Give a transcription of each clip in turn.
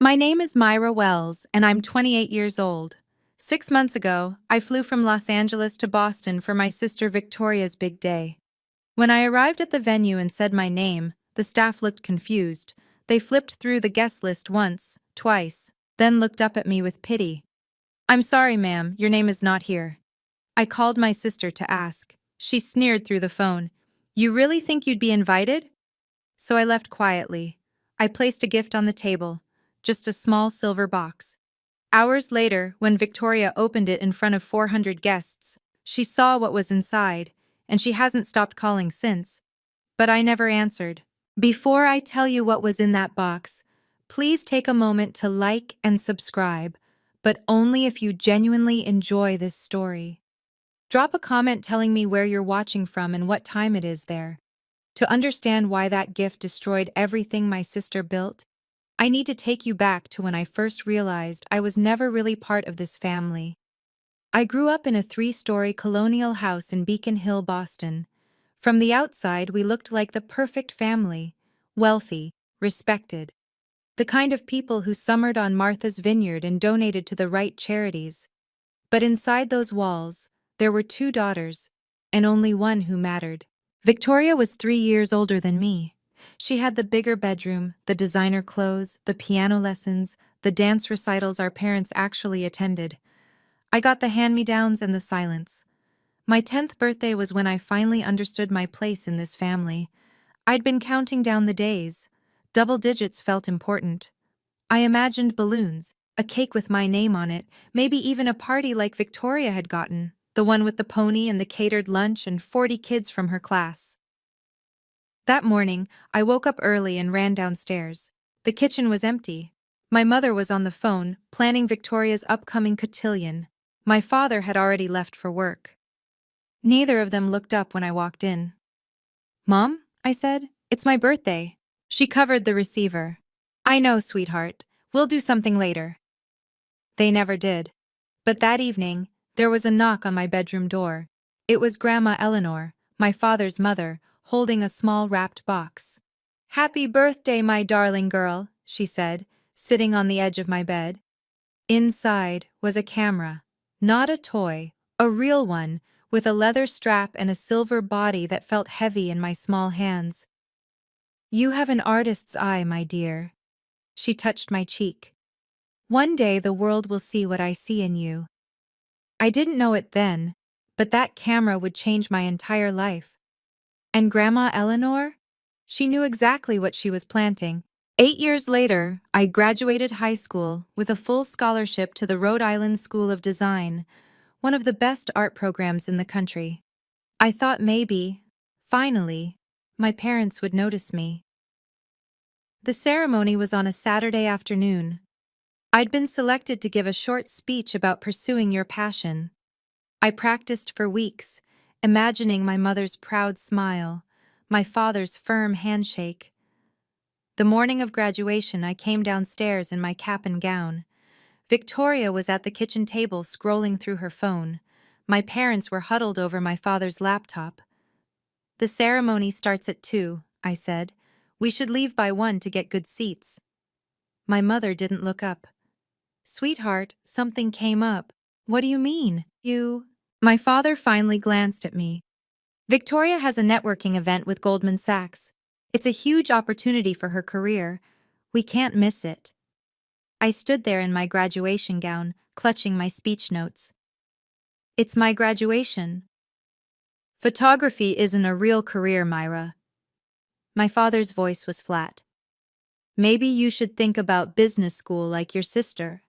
My name is Myra Wells, and I'm 28 years old. 6 months ago, I flew from Los Angeles to Boston for my sister Victoria's big day. When I arrived at the venue and said my name, the staff looked confused. They flipped through the guest list once, twice, then looked up at me with pity. "I'm sorry, ma'am, your name is not here." I called my sister to ask. She sneered through the phone. "You really think you'd be invited?" So I left quietly. I placed a gift on the table, just a small silver box. Hours later, when Victoria opened it in front of 400 guests, she saw what was inside, and she hasn't stopped calling since. But I never answered. Before I tell you what was in that box, please take a moment to like and subscribe, but only if you genuinely enjoy this story. Drop a comment telling me where you're watching from and what time it is there. To understand why that gift destroyed everything my sister built, I need to take you back to when I first realized I was never really part of this family. I grew up in a 3-story colonial house in Beacon Hill, Boston. From the outside, we looked like the perfect family, wealthy, respected. The kind of people who summered on Martha's Vineyard and donated to the right charities. But inside those walls, there were 2 daughters, and only one who mattered. Victoria was 3 years older than me. She had the bigger bedroom, the designer clothes, the piano lessons, the dance recitals our parents actually attended. I got the hand-me-downs and the silence. My 10th birthday was when I finally understood my place in this family. I'd been counting down the days. Double digits felt important. I imagined balloons, a cake with my name on it, maybe even a party like Victoria had gotten, the one with the pony and the catered lunch and 40 kids from her class. That morning, I woke up early and ran downstairs. The kitchen was empty. My mother was on the phone, planning Victoria's upcoming cotillion. My father had already left for work. Neither of them looked up when I walked in. "Mom," I said, "it's my birthday." She covered the receiver. "I know, sweetheart. We'll do something later." They never did. But that evening, there was a knock on my bedroom door. It was Grandma Eleanor, my father's mother, holding a small wrapped box. "Happy birthday, my darling girl," she said, sitting on the edge of my bed. Inside was a camera. Not a toy, a real one, with a leather strap and a silver body that felt heavy in my small hands. "You have an artist's eye, my dear." She touched my cheek. "One day the world will see what I see in you." I didn't know it then, but that camera would change my entire life. And Grandma Eleanor? She knew exactly what she was planting. 8 years later, I graduated high school with a full scholarship to the Rhode Island School of Design, one of the best art programs in the country. I thought maybe, finally, my parents would notice me. The ceremony was on a Saturday afternoon. I'd been selected to give a short speech about pursuing your passion. I practiced for weeks, imagining my mother's proud smile, my father's firm handshake. The morning of graduation, I came downstairs in my cap and gown. Victoria was at the kitchen table scrolling through her phone. My parents were huddled over my father's laptop. "The ceremony starts at 2, I said. "We should leave by 1 to get good seats." My mother didn't look up. "Sweetheart, something came up." "What do you mean? My father finally glanced at me. "Victoria has a networking event with Goldman Sachs. It's a huge opportunity for her career. We can't miss it." I stood there in my graduation gown, clutching my speech notes. "It's my graduation." "Photography isn't a real career, Myra." My father's voice was flat. "Maybe you should think about business school like your sister."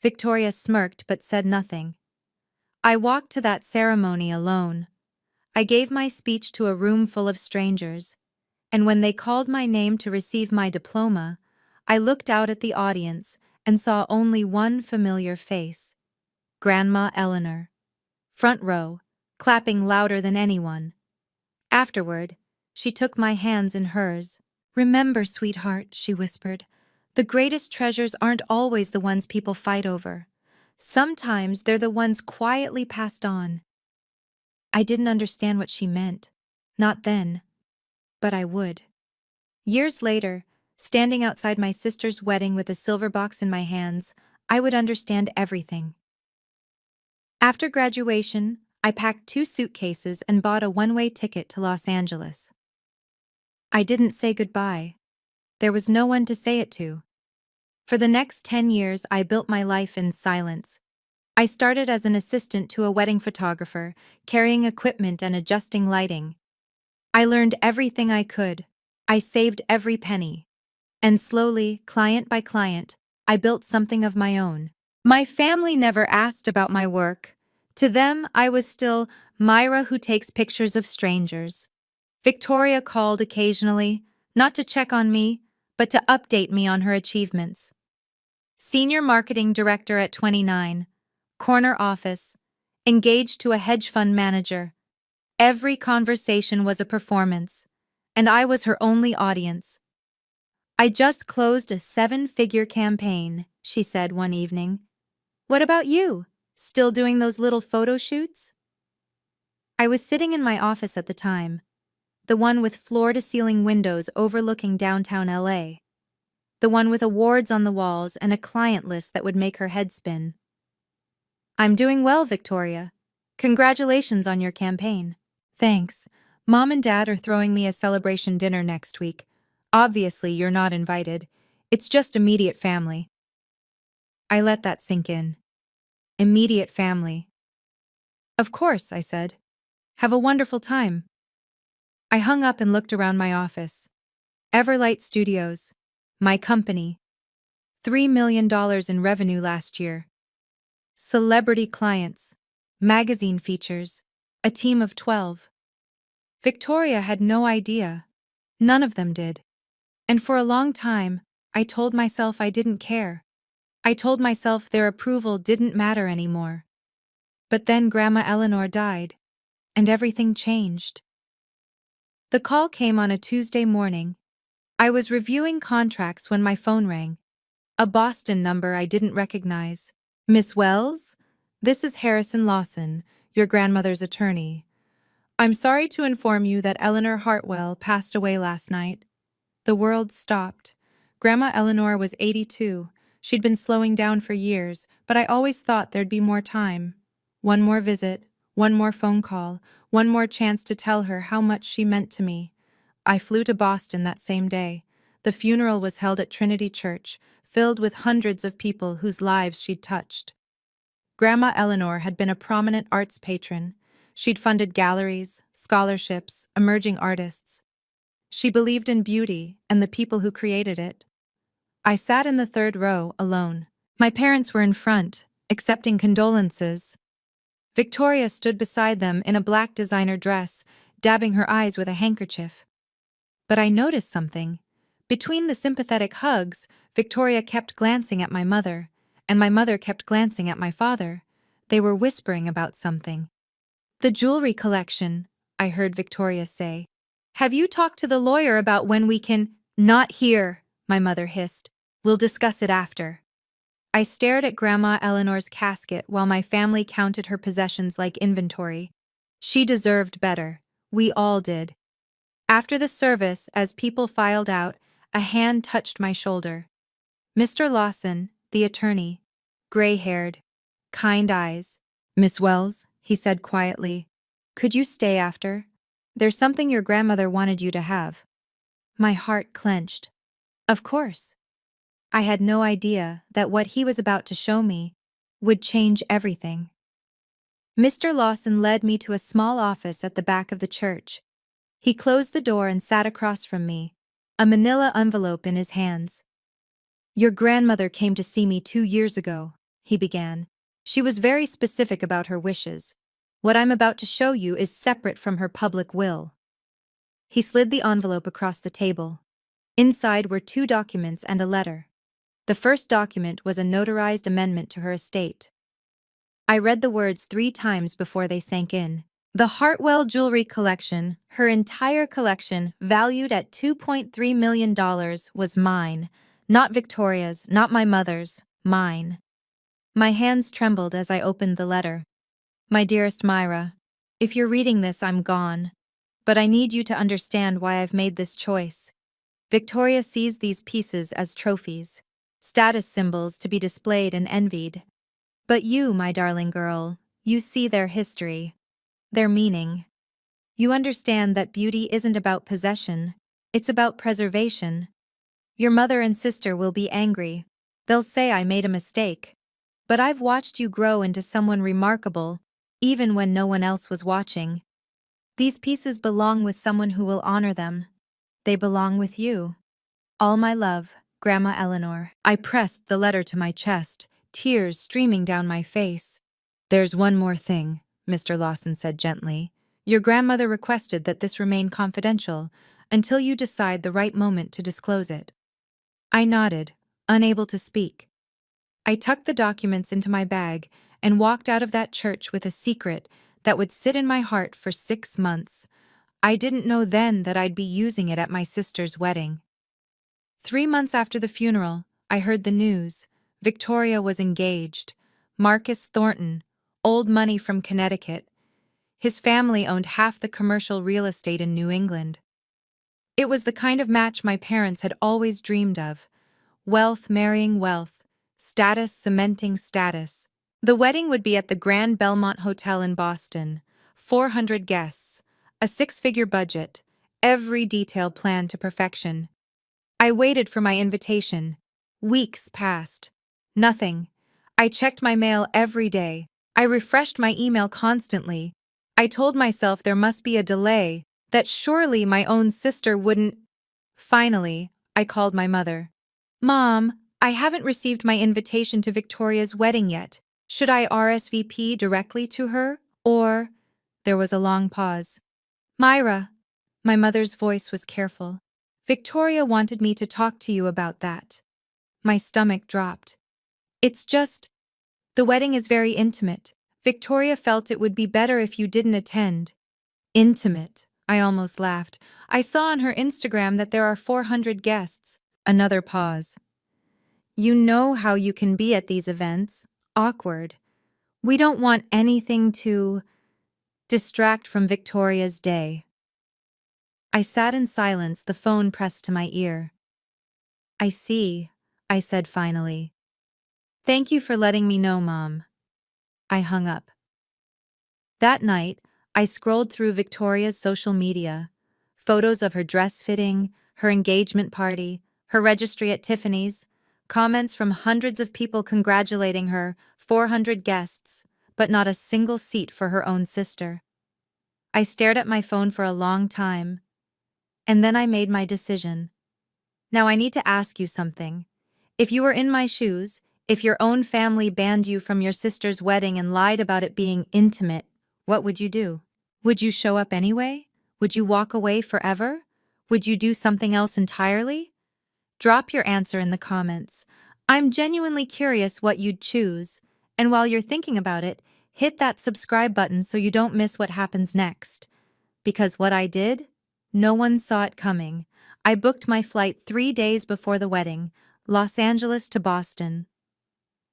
Victoria smirked but said nothing. I walked to that ceremony alone. I gave my speech to a room full of strangers, and when they called my name to receive my diploma, I looked out at the audience and saw only one familiar face. Grandma Eleanor. Front row, clapping louder than anyone. Afterward, she took my hands in hers. "Remember, sweetheart," she whispered, "the greatest treasures aren't always the ones people fight over. Sometimes they're the ones quietly passed on." I didn't understand what she meant. Not then. But I would. Years later, Standing outside my sister's wedding with a silver box in my hands, I would understand everything. After graduation, I packed 2 suitcases and bought a one-way ticket to Los Angeles. I didn't say goodbye. There was no one to say it to. For the next 10 years, I built my life in silence. I started as an assistant to a wedding photographer, carrying equipment and adjusting lighting. I learned everything I could. I saved every penny. And slowly, client by client, I built something of my own. My family never asked about my work. To them, I was still Myra who takes pictures of strangers. Victoria called occasionally, not to check on me, but to update me on her achievements. Senior marketing director at 29, corner office, engaged to a hedge fund manager. Every conversation was a performance, and I was her only audience. I just closed a 7-figure campaign, she said one evening. What about you? Still doing those little photo shoots? I was sitting in my office at the time, the one with floor-to-ceiling windows overlooking downtown LA. The one with awards on the walls and a client list that would make her head spin. I'm doing well, Victoria. Congratulations on your campaign. Thanks. Mom and Dad are throwing me a celebration dinner next week. Obviously, you're not invited. It's just immediate family. I let that sink in. Immediate family. Of course, I said. Have a wonderful time. I hung up and looked around my office. Everlight Studios. My company. $3 million in revenue last year. Celebrity clients. Magazine features. A team of 12. Victoria had no idea. None of them did. And for a long time, I told myself I didn't care. I told myself their approval didn't matter anymore. But then Grandma Eleanor died, and everything changed. The call came on a Tuesday morning. I was reviewing contracts when my phone rang. A Boston number I didn't recognize. Miss Wells? This is Harrison Lawson, your grandmother's attorney. I'm sorry to inform you that Eleanor Hartwell passed away last night. The world stopped. Grandma Eleanor was 82. She'd been slowing down for years, but I always thought there'd be more time. One more visit, one more phone call, one more chance to tell her how much she meant to me. I flew to Boston that same day. The funeral was held at Trinity Church, filled with hundreds of people whose lives she'd touched. Grandma Eleanor had been a prominent arts patron. She'd funded galleries, scholarships, emerging artists. She believed in beauty and the people who created it. I sat in the third row, alone. My parents were in front, accepting condolences. Victoria stood beside them in a black designer dress, dabbing her eyes with a handkerchief. But I noticed something. Between the sympathetic hugs, Victoria kept glancing at my mother, and my mother kept glancing at my father. They were whispering about something. The jewelry collection, I heard Victoria say. Have you talked to the lawyer about when we can— Not here, my mother hissed. We'll discuss it after. I stared at Grandma Eleanor's casket while my family counted her possessions like inventory. She deserved better. We all did. After the service, as people filed out, a hand touched my shoulder. Mr. Lawson, the attorney, gray-haired, kind eyes. Miss Wells, he said quietly, could you stay after? There's something your grandmother wanted you to have. My heart clenched. Of course. I had no idea that what he was about to show me would change everything. Mr. Lawson led me to a small office at the back of the church. He closed the door and sat across from me, a manila envelope in his hands. Your grandmother came to see me 2 years ago, he began. She was very specific about her wishes. What I'm about to show you is separate from her public will. He slid the envelope across the table. Inside were 2 documents and a letter. The first document was a notarized amendment to her estate. I read the words 3 times before they sank in. The Hartwell jewelry collection, her entire collection, valued at $2.3 million, was mine. Not Victoria's, not my mother's, mine. My hands trembled as I opened the letter. My dearest Myra, if you're reading this, I'm gone. But I need you to understand why I've made this choice. Victoria sees these pieces as trophies, status symbols to be displayed and envied. But you, my darling girl, you see their history, their meaning. You understand that beauty isn't about possession, it's about preservation. Your mother and sister will be angry. They'll say I made a mistake. But I've watched you grow into someone remarkable, even when no one else was watching. These pieces belong with someone who will honor them. They belong with you. All my love, Grandma Eleanor. I pressed the letter to my chest, tears streaming down my face. There's one more thing, Mr. Lawson said gently. Your grandmother requested that this remain confidential until you decide the right moment to disclose it. I nodded, unable to speak. I tucked the documents into my bag and walked out of that church with a secret that would sit in my heart for 6 months. I didn't know then that I'd be using it at my sister's wedding. 3 months after the funeral, I heard the news. Victoria was engaged. Marcus Thornton, old money from Connecticut. His family owned half the commercial real estate in New England. It was the kind of match my parents had always dreamed of. Wealth marrying wealth, status cementing status. The wedding would be at the Grand Belmont Hotel in Boston. 400 guests, a 6-figure budget, every detail planned to perfection. I waited for my invitation. Weeks passed. Nothing. I checked my mail every day. I refreshed my email constantly. I told myself there must be a delay, that surely my own sister wouldn't. Finally, I called my mother. Mom, I haven't received my invitation to Victoria's wedding yet. Should I RSVP directly to her, or? There was a long pause. Myra. My mother's voice was careful. Victoria wanted me to talk to you about that. My stomach dropped. It's just, the wedding is very intimate. Victoria felt it would be better if you didn't attend. Intimate, I almost laughed. I saw on her Instagram that there are 400 guests. Another pause. You know how you can be at these events. Awkward. We don't want anything to distract from Victoria's day. I sat in silence, the phone pressed to my ear. I see, I said finally. Thank you for letting me know, Mom. I hung up. That night, I scrolled through Victoria's social media. Photos of her dress fitting, her engagement party, her registry at Tiffany's, comments from hundreds of people congratulating her, 400 guests, but not a single seat for her own sister. I stared at my phone for a long time, and then I made my decision. Now I need to ask you something. If you were in my shoes, if your own family banned you from your sister's wedding and lied about it being intimate, what would you do? Would you show up anyway? Would you walk away forever? Would you do something else entirely? Drop your answer in the comments. I'm genuinely curious what you'd choose, and while you're thinking about it, hit that subscribe button so you don't miss what happens next. Because what I did, no one saw it coming. I booked my flight 3 days before the wedding, Los Angeles to Boston.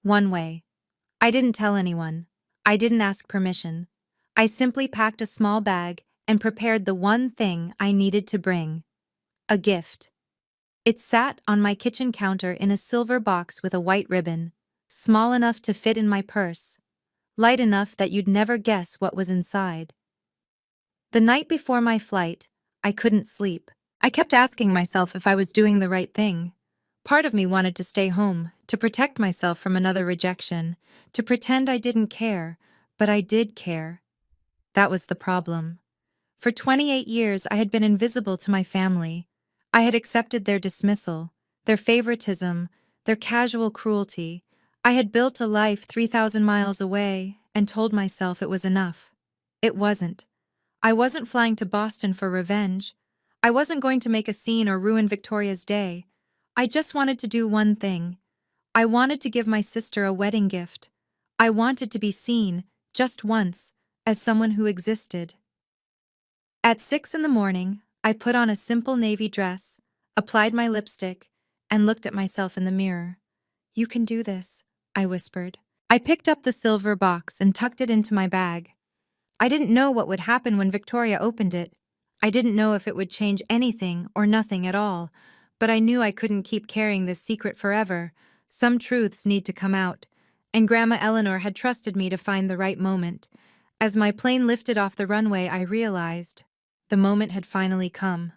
One way. I didn't tell anyone. I didn't ask permission. I simply packed a small bag and prepared the one thing I needed to bring. A gift. It sat on my kitchen counter in a silver box with a white ribbon, small enough to fit in my purse, light enough that you'd never guess what was inside. The night before my flight, I couldn't sleep. I kept asking myself if I was doing the right thing. Part of me wanted to stay home, to protect myself from another rejection, to pretend I didn't care, but I did care. That was the problem. For 28 years, I had been invisible to my family. I had accepted their dismissal, their favoritism, their casual cruelty. I had built a life 3,000 miles away and told myself it was enough. It wasn't. I wasn't flying to Boston for revenge. I wasn't going to make a scene or ruin Victoria's day. I just wanted to do one thing. I wanted to give my sister a wedding gift. I wanted to be seen, just once, as someone who existed. At 6 in the morning, I put on a simple navy dress, applied my lipstick, and looked at myself in the mirror. You can do this, I whispered. I picked up the silver box and tucked it into my bag. I didn't know what would happen when Victoria opened it. I didn't know if it would change anything or nothing at all, But I knew I couldn't keep carrying this secret forever. Some truths need to come out, and Grandma Eleanor had trusted me to find the right moment. As my plane lifted off the runway, I realized the moment had finally come.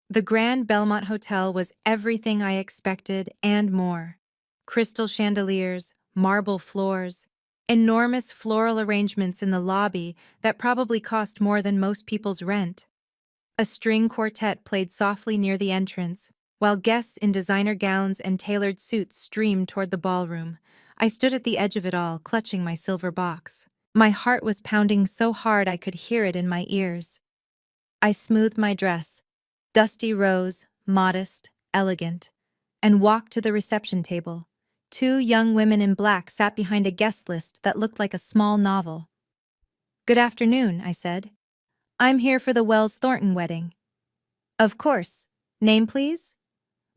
The Grand Belmont Hotel was everything I expected and more. Crystal chandeliers, marble floors, enormous floral arrangements in the lobby that probably cost more than most people's rent. A string quartet played softly near the entrance, while guests in designer gowns and tailored suits streamed toward the ballroom. I stood at the edge of it all, clutching my silver box. My heart was pounding so hard I could hear it in my ears. I smoothed my dress, dusty rose, modest, elegant, and walked to the reception table. Two young women in black sat behind a guest list that looked like a small novel. "Good afternoon," I said. "I'm here for the Wells Thornton wedding." "Of course. Name, please?"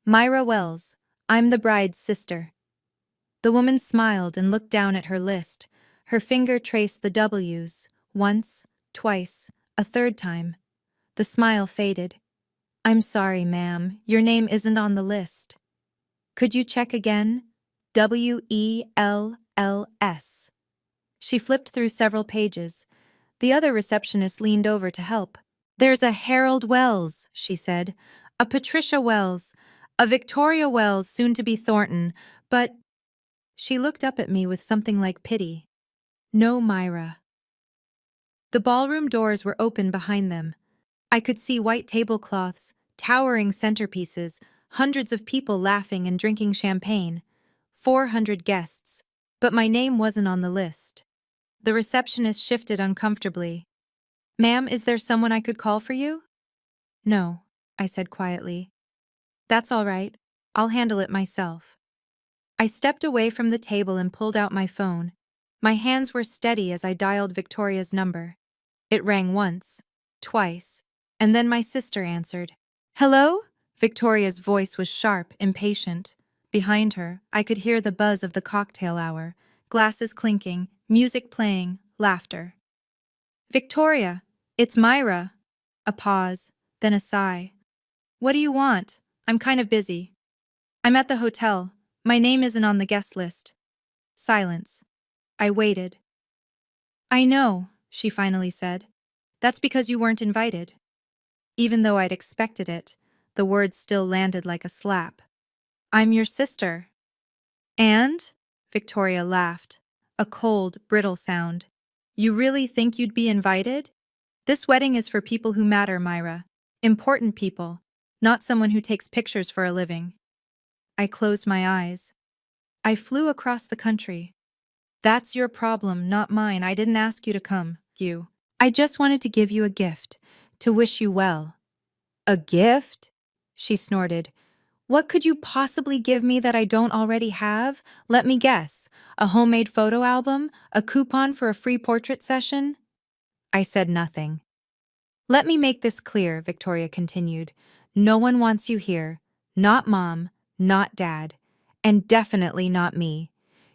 "Myra Wells. I'm the bride's sister." The woman smiled and looked down at her list. Her finger traced the W's, once, twice, a third time. The smile faded. "I'm sorry, ma'am, your name isn't on the list." "Could you check again?" "Wells." She flipped through several pages. The other receptionist leaned over to help. "There's a Harold Wells," she said, "a Patricia Wells, a Victoria Wells, soon to be Thornton, but—" She looked up at me with something like pity. "No, Myra." The ballroom doors were open behind them. I could see white tablecloths, towering centerpieces, hundreds of people laughing and drinking champagne. 400 guests, but my name wasn't on the list. The receptionist shifted uncomfortably. "Ma'am, is there someone I could call for you?" "No," I said quietly. "That's all right. I'll handle it myself." I stepped away from the table and pulled out my phone. My hands were steady as I dialed Victoria's number. It rang once, twice, and then my sister answered. "Hello?" Victoria's voice was sharp, impatient. Behind her, I could hear the buzz of the cocktail hour, glasses clinking, music playing, laughter. "Victoria, it's Myra." A pause, then a sigh. "What do you want? I'm kind of busy." "I'm at the hotel. My name isn't on the guest list." Silence. I waited. "I know," she finally said. "That's because you weren't invited." Even though I'd expected it, the words still landed like a slap. "I'm your sister." "And?" Victoria laughed. A cold, brittle sound. "You really think you'd be invited? This wedding is for people who matter, Myra. Important people, not someone who takes pictures for a living." I closed my eyes. "I flew across the country." "That's your problem, not mine. I didn't ask you to come, you. I just wanted to give you a gift, to wish you well." "A gift?" She snorted. "What could you possibly give me that I don't already have? Let me guess. A homemade photo album? A coupon for a free portrait session?" I said nothing. "Let me make this clear," Victoria continued. "No one wants you here. Not Mom, not Dad, and definitely not me.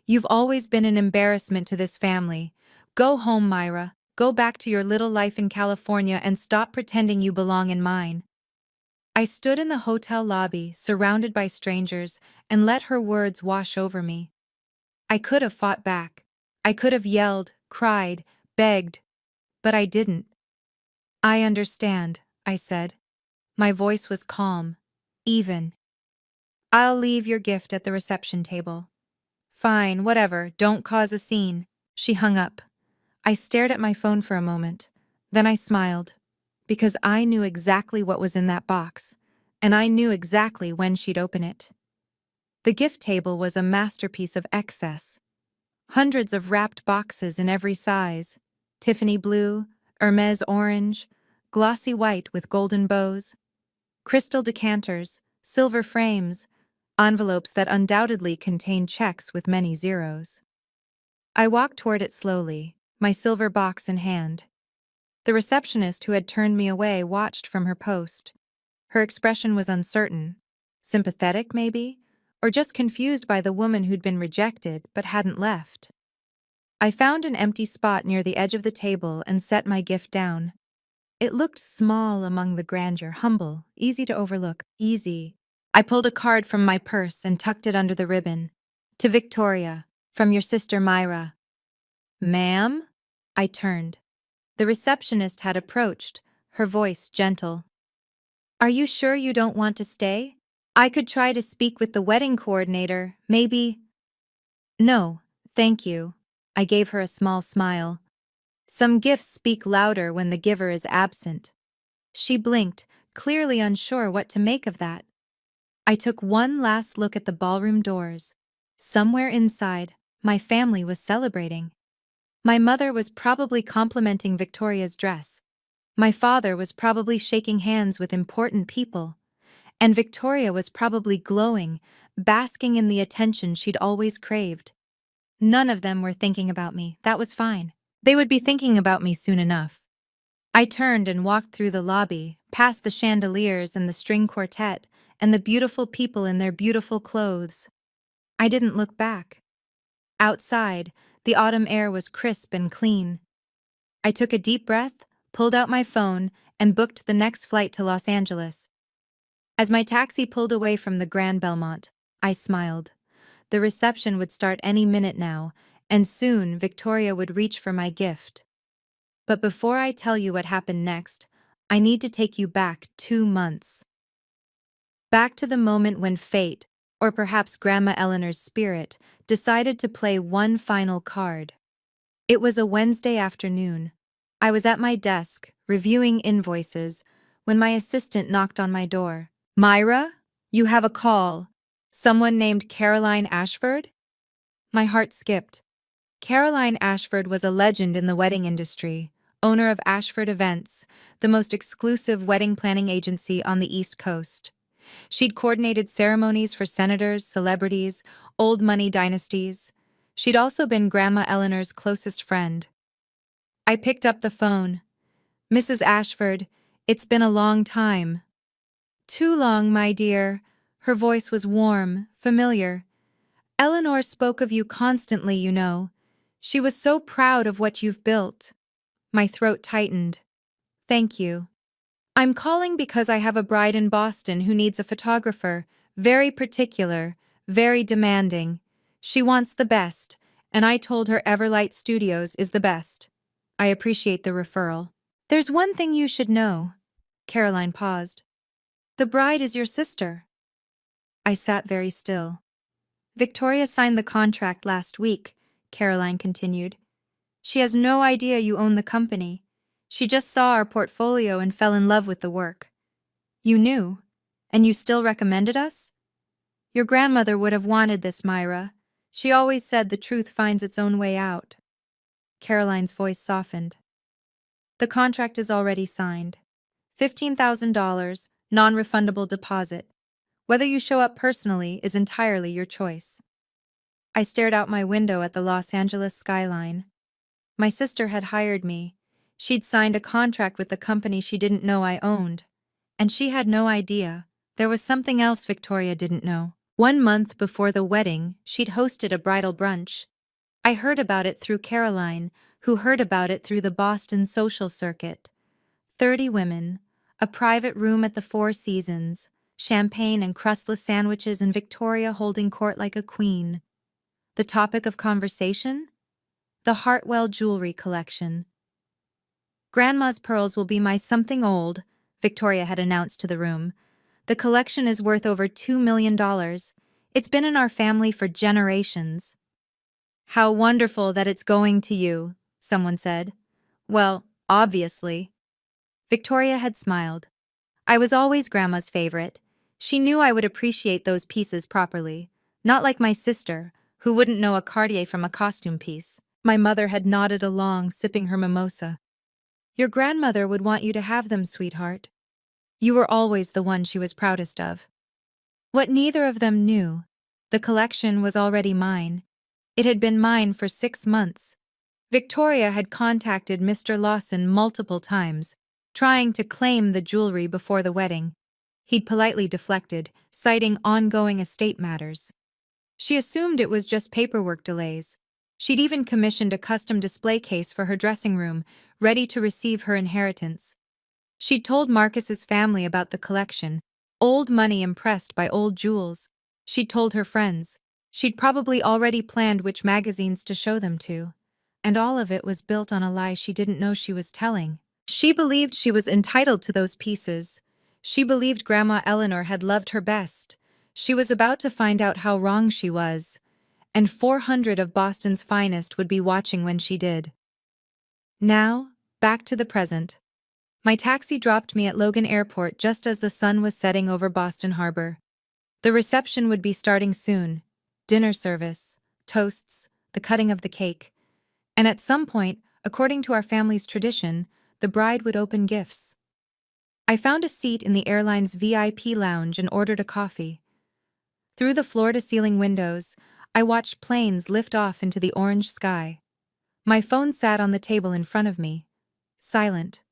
You've always been an embarrassment to this family. Go home, Myra. Go back to your little life in California and stop pretending you belong in mine." I stood in the hotel lobby, surrounded by strangers, and let her words wash over me. I could have fought back. I could have yelled, cried, begged, but I didn't. "I understand," I said. My voice was calm, even. "I'll leave your gift at the reception table." "Fine, whatever, don't cause a scene." She hung up. I stared at my phone for a moment. Then I smiled, because I knew exactly what was in that box, and I knew exactly when she'd open it. The gift table was a masterpiece of excess. Hundreds of wrapped boxes in every size: Tiffany blue, Hermes orange, glossy white with golden bows, crystal decanters, silver frames, envelopes that undoubtedly contained checks with many zeros. I walked toward it slowly, my silver box in hand. The receptionist who had turned me away watched from her post. Her expression was uncertain, sympathetic maybe, or just confused by the woman who'd been rejected but hadn't left. I found an empty spot near the edge of the table and set my gift down. It looked small among the grandeur, humble, easy to overlook, easy. I pulled a card from my purse and tucked it under the ribbon. To Victoria, from your sister Myra. Ma'am? I turned. The receptionist had approached, her voice gentle. Are you sure you don't want to stay? I could try to speak with the wedding coordinator, maybe. No, thank you. I gave her a small smile. Some gifts speak louder when the giver is absent. She blinked, clearly unsure what to make of that. I took one last look at the ballroom doors. Somewhere inside, my family was celebrating. My mother was probably complimenting Victoria's dress. My father was probably shaking hands with important people. And Victoria was probably glowing, basking in the attention she'd always craved. None of them were thinking about me. That was fine. They would be thinking about me soon enough. I turned and walked through the lobby, past the chandeliers and the string quartet, and the beautiful people in their beautiful clothes. I didn't look back. Outside, the autumn air was crisp and clean. I took a deep breath, pulled out my phone, and booked the next flight to Los Angeles. As my taxi pulled away from the Grand Belmont, I smiled. The reception would start any minute now, and soon Victoria would reach for my gift. But before I tell you what happened next, I need to take you back 2 months. Back to the moment when fate, or perhaps Grandma Eleanor's spirit, decided to play one final card. It was a Wednesday afternoon. I was at my desk, reviewing invoices, when my assistant knocked on my door. Myra, you have a call. Someone named Caroline Ashford? My heart skipped. Caroline Ashford was a legend in the wedding industry, owner of Ashford Events, the most exclusive wedding planning agency on the East Coast. She'd coordinated ceremonies for senators, celebrities, old money dynasties. She'd also been Grandma Eleanor's closest friend. I picked up the phone. Mrs. Ashford, it's been a long time. Too long, my dear. Her voice was warm, familiar. Eleanor spoke of you constantly, you know. She was so proud of what you've built. My throat tightened. Thank you. I'm calling because I have a bride in Boston who needs a photographer, very particular, very demanding. She wants the best, and I told her Everlight Studios is the best. I appreciate the referral. There's one thing you should know. Caroline paused. The bride is your sister. I sat very still. Victoria signed the contract last week, Caroline continued. She has no idea you own the company. She just saw our portfolio and fell in love with the work. You knew, and you still recommended us? Your grandmother would have wanted this, Myra. She always said the truth finds its own way out. Caroline's voice softened. The contract is already signed. $15,000, non-refundable deposit. Whether you show up personally is entirely your choice. I stared out my window at the Los Angeles skyline. My sister had hired me. She'd signed a contract with the company she didn't know I owned. And she had no idea. There was something else Victoria didn't know. 1 month before the wedding, she'd hosted a bridal brunch. I heard about it through Caroline, who heard about it through the Boston social circuit. 30 women, a private room at the Four Seasons, champagne and crustless sandwiches, and Victoria holding court like a queen. The topic of conversation? The Hartwell jewelry collection. Grandma's pearls will be my something old, Victoria had announced to the room. The collection is worth over $2 million. It's been in our family for generations. How wonderful that it's going to you, someone said. Well, obviously. Victoria had smiled. I was always Grandma's favorite. She knew I would appreciate those pieces properly, not like my sister, who wouldn't know a Cartier from a costume piece. My mother had nodded along, sipping her mimosa. Your grandmother would want you to have them, sweetheart. You were always the one she was proudest of. What neither of them knew, the collection was already mine. It had been mine for 6 months. Victoria had contacted Mr. Lawson multiple times, trying to claim the jewelry before the wedding. He'd politely deflected, citing ongoing estate matters. She assumed it was just paperwork delays. She'd even commissioned a custom display case for her dressing room, ready to receive her inheritance. She'd told Marcus's family about the collection, old money impressed by old jewels. She'd told her friends. She'd probably already planned which magazines to show them to. And all of it was built on a lie she didn't know she was telling. She believed she was entitled to those pieces. She believed Grandma Eleanor had loved her best. She was about to find out how wrong she was. And 400 of Boston's finest would be watching when she did. Now, back to the present. My taxi dropped me at Logan Airport just as the sun was setting over Boston Harbor. The reception would be starting soon. Dinner service, toasts, the cutting of the cake. And at some point, according to our family's tradition, the bride would open gifts. I found a seat in the airline's VIP lounge and ordered a coffee. Through the floor-to-ceiling windows, I watched planes lift off into the orange sky. My phone sat on the table in front of me. Silent.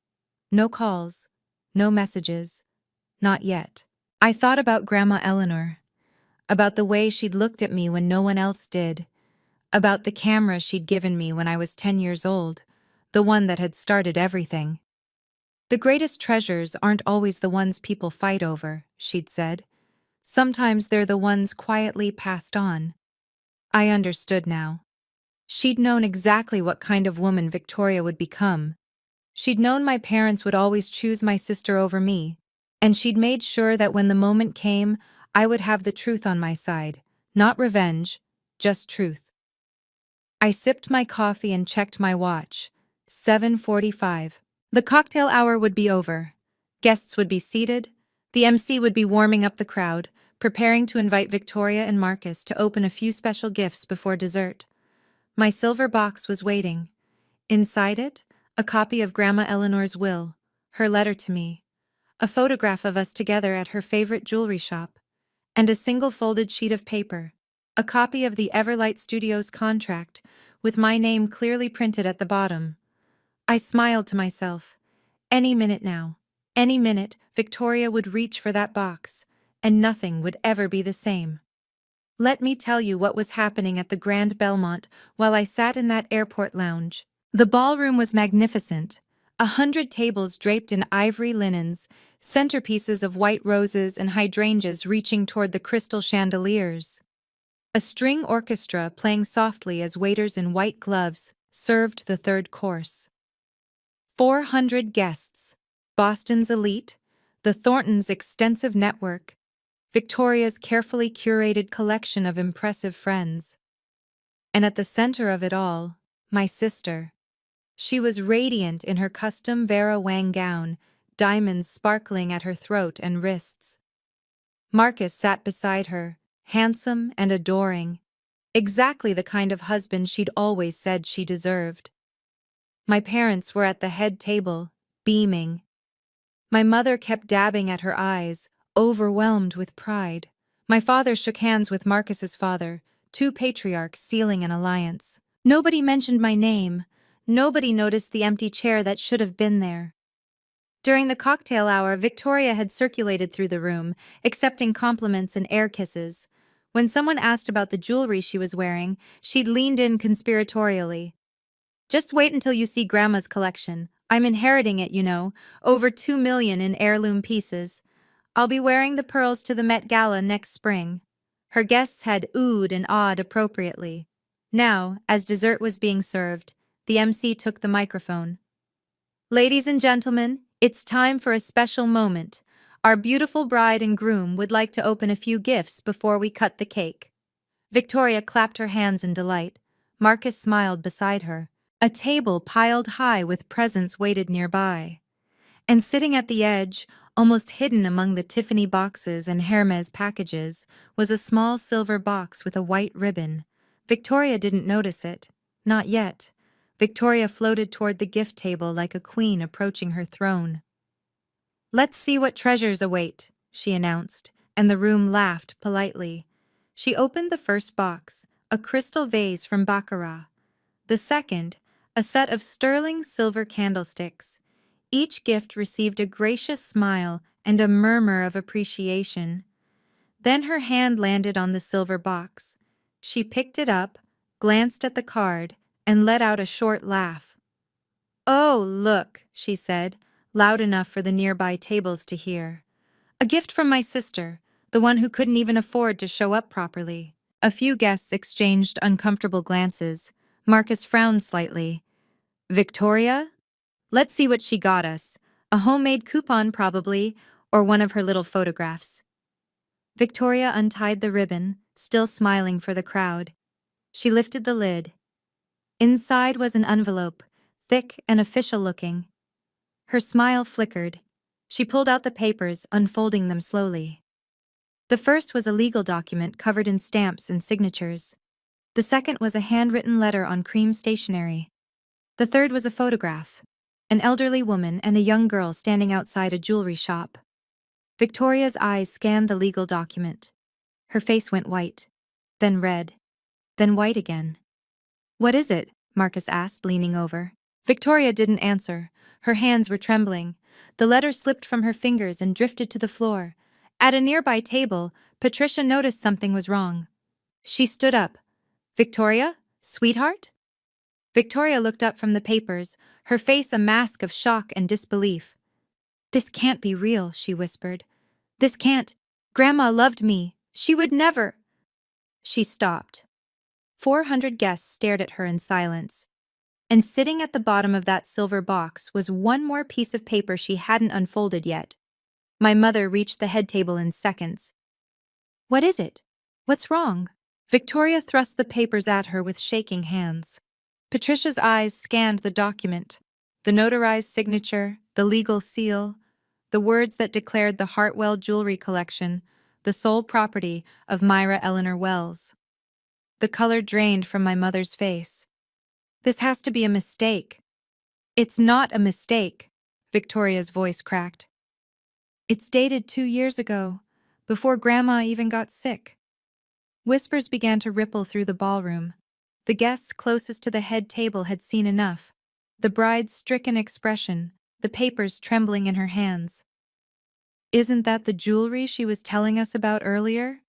No calls. No messages. Not yet. I thought about Grandma Eleanor. About the way she'd looked at me when no one else did. About the camera she'd given me when I was 10 years old. The one that had started everything. The greatest treasures aren't always the ones people fight over, she'd said. Sometimes they're the ones quietly passed on. I understood now. She'd known exactly what kind of woman Victoria would become. She'd known my parents would always choose my sister over me, and she'd made sure that when the moment came, I would have the truth on my side, not revenge, just truth. I sipped my coffee and checked my watch. 7:45. The cocktail hour would be over. Guests would be seated. The MC would be warming up the crowd, preparing to invite Victoria and Marcus to open a few special gifts before dessert. My silver box was waiting. Inside it, a copy of Grandma Eleanor's will, her letter to me, a photograph of us together at her favorite jewelry shop, and a single folded sheet of paper, a copy of the Everlight Studios contract, with my name clearly printed at the bottom. I smiled to myself. Any minute now, any minute, Victoria would reach for that box, and nothing would ever be the same. Let me tell you what was happening at the Grand Belmont while I sat in that airport lounge. The ballroom was magnificent. 100 tables draped in ivory linens, centerpieces of white roses and hydrangeas reaching toward the crystal chandeliers. A string orchestra playing softly as waiters in white gloves served the third course. 400 guests, Boston's elite, the Thorntons' extensive network, Victoria's carefully curated collection of impressive friends. And at the center of it all, my sister. She was radiant in her custom Vera Wang gown, diamonds sparkling at her throat and wrists. Marcus sat beside her, handsome and adoring, exactly the kind of husband she'd always said she deserved. My parents were at the head table, beaming. My mother kept dabbing at her eyes, overwhelmed with pride. My father shook hands with Marcus's father, two patriarchs sealing an alliance. Nobody mentioned my name. Nobody noticed the empty chair that should have been there. During the cocktail hour, Victoria had circulated through the room, accepting compliments and air kisses. When someone asked about the jewelry she was wearing, she'd leaned in conspiratorially. Just wait until you see Grandma's collection. I'm inheriting it, you know, over 2 million in heirloom pieces. I'll be wearing the pearls to the Met Gala next spring. Her guests had oohed and awed appropriately. Now, as dessert was being served, the MC took the microphone. Ladies and gentlemen, it's time for a special moment. Our beautiful bride and groom would like to open a few gifts before we cut the cake. Victoria clapped her hands in delight. Marcus smiled beside her. A table piled high with presents waited nearby. And sitting at the edge, almost hidden among the Tiffany boxes and Hermes packages, was a small silver box with a white ribbon. Victoria didn't notice it. Not yet. Victoria floated toward the gift table like a queen approaching her throne. "Let's see what treasures await," she announced, and the room laughed politely. She opened the first box, a crystal vase from Baccarat. The second, a set of sterling silver candlesticks. Each gift received a gracious smile and a murmur of appreciation. Then her hand landed on the silver box. She picked it up, glanced at the card, and let out a short laugh. "Oh, look," she said, loud enough for the nearby tables to hear. A gift from my sister, the one who couldn't even afford to show up properly. A few guests exchanged uncomfortable glances. Marcus frowned slightly. Victoria? Let's see what she got us. A homemade coupon, probably, or one of her little photographs. Victoria untied the ribbon, still smiling for the crowd. She lifted the lid. Inside was an envelope, thick and official-looking. Her smile flickered. She pulled out the papers, unfolding them slowly. The first was a legal document covered in stamps and signatures. The second was a handwritten letter on cream stationery. The third was a photograph, an elderly woman and a young girl standing outside a jewelry shop. Victoria's eyes scanned the legal document. Her face went white, then red, then white again. "What is it?" Marcus asked, leaning over. Victoria didn't answer. Her hands were trembling. The letter slipped from her fingers and drifted to the floor. At a nearby table, Patricia noticed something was wrong. She stood up. "Victoria? Sweetheart?" Victoria looked up from the papers, her face a mask of shock and disbelief. "This can't be real," she whispered. "This can't. Grandma loved me. She would never." She stopped. 400 guests stared at her in silence. And sitting at the bottom of that silver box was one more piece of paper she hadn't unfolded yet. My mother reached the head table in seconds. "What is it? What's wrong?" Victoria thrust the papers at her with shaking hands. Patricia's eyes scanned the document, the notarized signature, the legal seal, the words that declared the Hartwell jewelry collection the sole property of Myra Eleanor Wells. The color drained from my mother's face. "This has to be a mistake." "It's not a mistake," Victoria's voice cracked. "It's dated 2 years ago, before Grandma even got sick." Whispers began to ripple through the ballroom. The guests closest to the head table had seen enough. The bride's stricken expression, the papers trembling in her hands. "Isn't that the jewelry she was telling us about earlier?"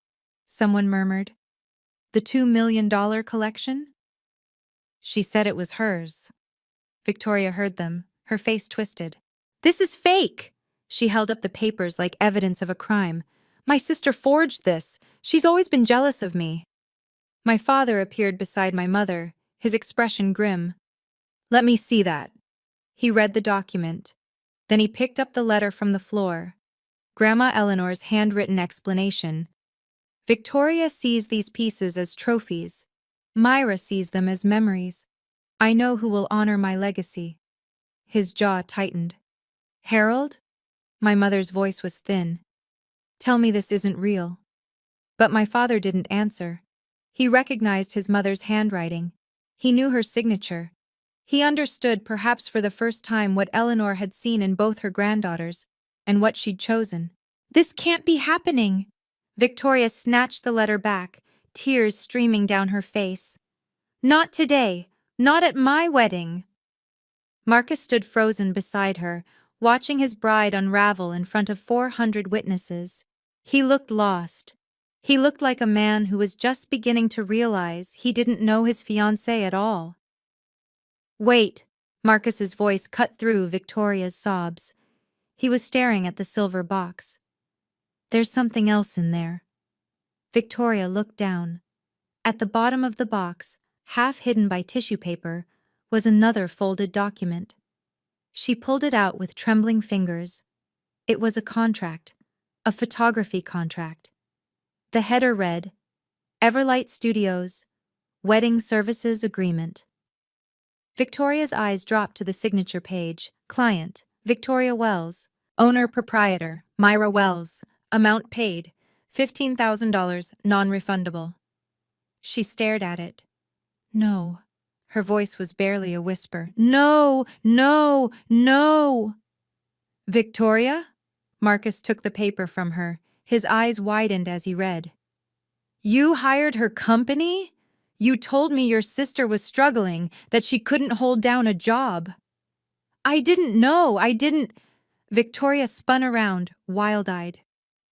someone murmured. "The $2 million collection?" She said it was hers. Victoria heard them, her face twisted. "This is fake!" She held up the papers like evidence of a crime. "My sister forged this. She's always been jealous of me." My father appeared beside my mother, his expression grim. "Let me see that." He read the document. Then he picked up the letter from the floor. Grandma Eleanor's handwritten explanation. "Victoria sees these pieces as trophies. Myra sees them as memories. I know who will honor my legacy." His jaw tightened. "Harold?" My mother's voice was thin. "Tell me this isn't real." But my father didn't answer. He recognized his mother's handwriting. He knew her signature. He understood, perhaps for the first time, what Eleanor had seen in both her granddaughters, and what she'd chosen. "This can't be happening!" Victoria snatched the letter back, tears streaming down her face. "Not today! Not at my wedding!" Marcus stood frozen beside her, watching his bride unravel in front of 400 witnesses. He looked lost. He looked like a man who was just beginning to realize he didn't know his fiancée at all. "Wait," Marcus's voice cut through Victoria's sobs. He was staring at the silver box. "There's something else in there." Victoria looked down. At the bottom of the box, half hidden by tissue paper, was another folded document. She pulled it out with trembling fingers. It was a contract, a photography contract. The header read, "Everlight Studios, Wedding Services Agreement." Victoria's eyes dropped to the signature page. Client, Victoria Wells. Owner-proprietor, Myra Wells. Amount paid, $15,000, non-refundable. She stared at it. "No." Her voice was barely a whisper. "No, no, no!" "Victoria?" Marcus took the paper from her. His eyes widened as he read. "You hired her company? You told me your sister was struggling, that she couldn't hold down a job." "I didn't know, I didn't—" Victoria spun around, wild-eyed.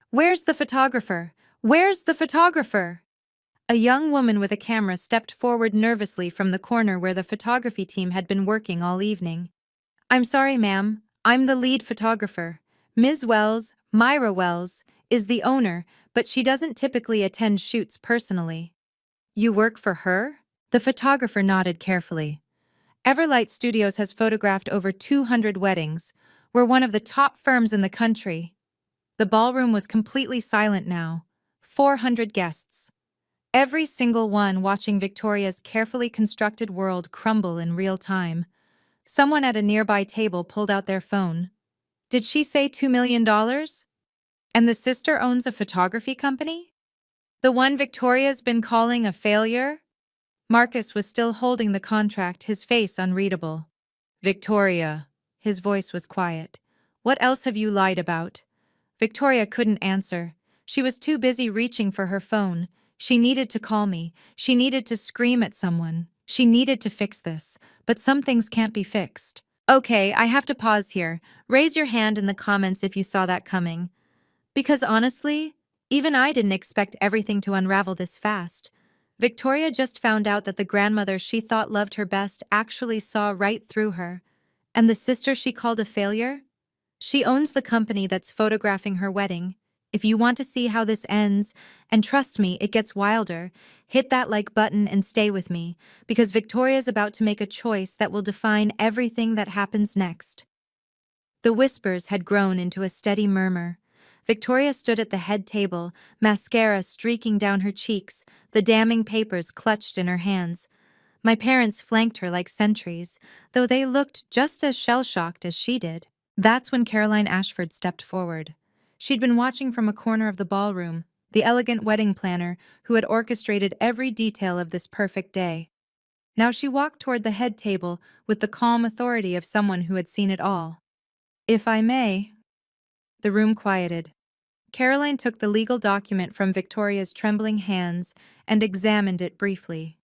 "Where's the photographer? Where's the photographer?" A young woman with a camera stepped forward nervously from the corner where the photography team had been working all evening. "I'm sorry, ma'am. I'm the lead photographer. Ms. Wells, Myra Wells, is the owner, but she doesn't typically attend shoots personally. You work for her? The photographer nodded carefully. Everlight Studios has photographed over 200 weddings. We're one of the top firms in the country. The ballroom was completely silent now. 400 guests. Every single one watching Victoria's carefully constructed world crumble in real time. Someone at a nearby table pulled out their phone. Did she say $2 million? And the sister owns a photography company? The one Victoria's been calling a failure? Marcus was still holding the contract, his face unreadable. Victoria. His voice was quiet. What else have you lied about? Victoria couldn't answer. She was too busy reaching for her phone. She needed to call me. She needed to scream at someone. She needed to fix this. But some things can't be fixed. Okay, I have to pause here. Raise your hand in the comments if you saw that coming. Because honestly, even I didn't expect everything to unravel this fast. Victoria just found out that the grandmother she thought loved her best actually saw right through her. And the sister she called a failure? She owns the company that's photographing her wedding. If you want to see how this ends, and trust me, it gets wilder, hit that like button and stay with me, because Victoria's about to make a choice that will define everything that happens next. The whispers had grown into a steady murmur. Victoria stood at the head table, mascara streaking down her cheeks, the damning papers clutched in her hands. My parents flanked her like sentries, though they looked just as shell-shocked as she did. That's when Caroline Ashford stepped forward. She'd been watching from a corner of the ballroom, the elegant wedding planner who had orchestrated every detail of this perfect day. Now she walked toward the head table with the calm authority of someone who had seen it all. If I may. The room quieted. Caroline took the legal document from Victoria's trembling hands and examined it briefly.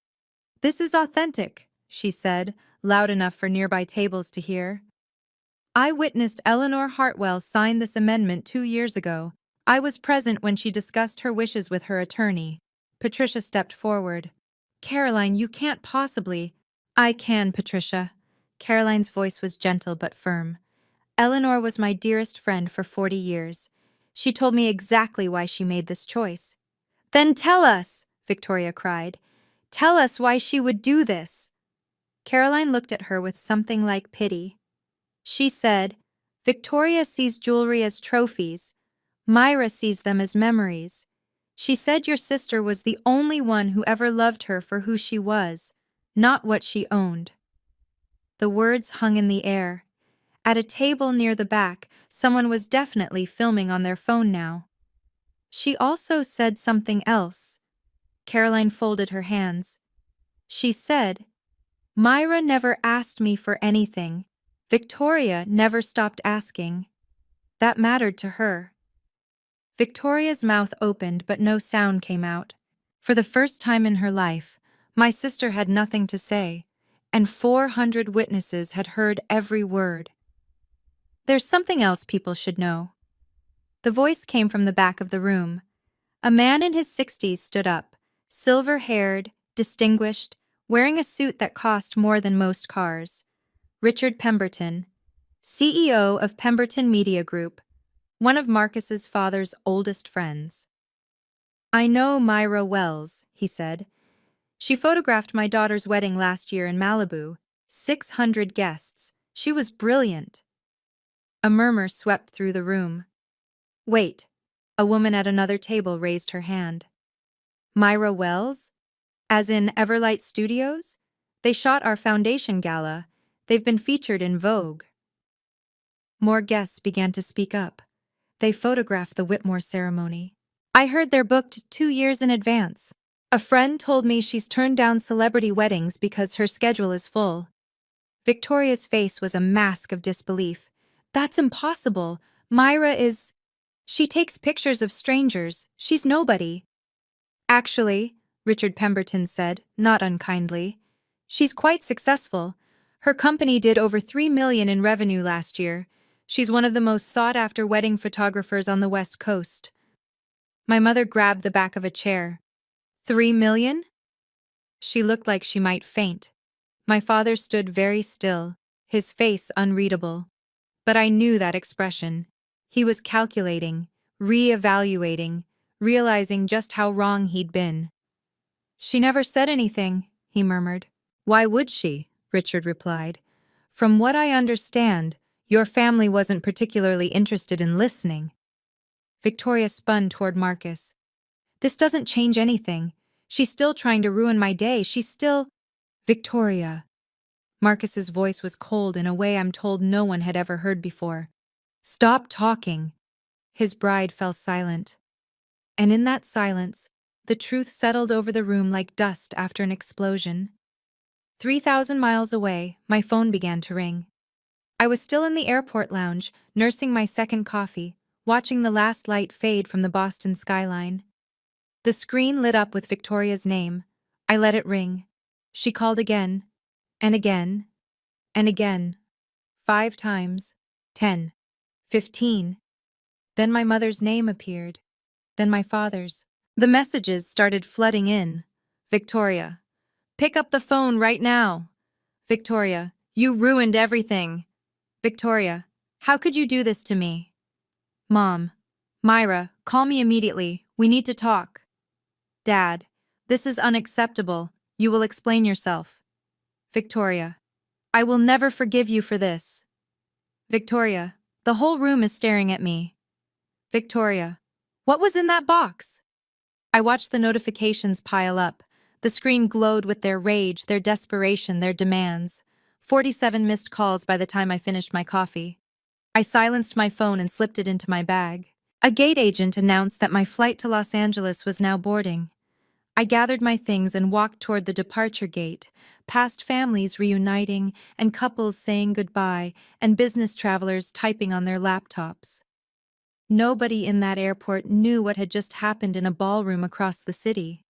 This is authentic, she said, loud enough for nearby tables to hear. I witnessed Eleanor Hartwell sign this amendment 2 years ago. I was present when she discussed her wishes with her attorney. Patricia stepped forward. Caroline, you can't possibly. I can, Patricia. Caroline's voice was gentle but firm. Eleanor was my dearest friend for 40 years. She told me exactly why she made this choice. Then tell us, Victoria cried. Tell us why she would do this. Caroline looked at her with something like pity. She said, Victoria sees jewelry as trophies. Myra sees them as memories. She said your sister was the only one who ever loved her for who she was, not what she owned. The words hung in the air. At a table near the back, someone was definitely filming on their phone now. She also said something else. Caroline folded her hands. She said, Myra never asked me for anything. Victoria never stopped asking. That mattered to her. Victoria's mouth opened, but no sound came out. For the first time in her life, my sister had nothing to say, and 400 witnesses had heard every word. There's something else people should know. The voice came from the back of the room. A man in his 60s stood up, silver-haired, distinguished, wearing a suit that cost more than most cars. Richard Pemberton, CEO of Pemberton Media Group, one of Marcus's father's oldest friends. I know Myra Wells, he said. She photographed my daughter's wedding last year in Malibu. 600 guests. She was brilliant. A murmur swept through the room. Wait. A woman at another table raised her hand. Myra Wells? As in Everlight Studios? They shot our foundation gala. They've been featured in Vogue. More guests began to speak up. They photographed the Whitmore ceremony. I heard they're booked 2 years in advance. A friend told me she's turned down celebrity weddings because her schedule is full. Victoria's face was a mask of disbelief. That's impossible. Myra is... She takes pictures of strangers. She's nobody. Actually, Richard Pemberton said, not unkindly, she's quite successful. Her company did over $3 million in revenue last year. She's one of the most sought-after wedding photographers on the West Coast. My mother grabbed the back of a chair. $3 million? She looked like she might faint. My father stood very still, his face unreadable. But I knew that expression. He was calculating, re-evaluating, realizing just how wrong he'd been. "She never said anything," he murmured. "Why would she?" Richard replied. "From what I understand, your family wasn't particularly interested in listening." Victoria spun toward Marcus. "This doesn't change anything. She's still trying to ruin my day. She's still—" "Victoria." Marcus's voice was cold in a way I'm told no one had ever heard before. "Stop talking." His bride fell silent. And in that silence, the truth settled over the room like dust after an explosion. 3,000 miles away, my phone began to ring. I was still in the airport lounge, nursing my second coffee, watching the last light fade from the Boston skyline. The screen lit up with Victoria's name. I let it ring. She called again, and again, and again. 5 times, 10, 15. Then my mother's name appeared. Then my father's. The messages started flooding in. "Victoria, pick up the phone right now. Victoria, you ruined everything. Victoria, how could you do this to me? Mom, Myra, call me immediately. We need to talk. Dad, this is unacceptable. You will explain yourself. Victoria, I will never forgive you for this. Victoria, the whole room is staring at me. Victoria, what was in that box?" I watched the notifications pile up. The screen glowed with their rage, their desperation, their demands. 47 missed calls by the time I finished my coffee. I silenced my phone and slipped it into my bag. A gate agent announced that my flight to Los Angeles was now boarding. I gathered my things and walked toward the departure gate, past families reuniting and couples saying goodbye and business travelers typing on their laptops. Nobody in that airport knew what had just happened in a ballroom across the city.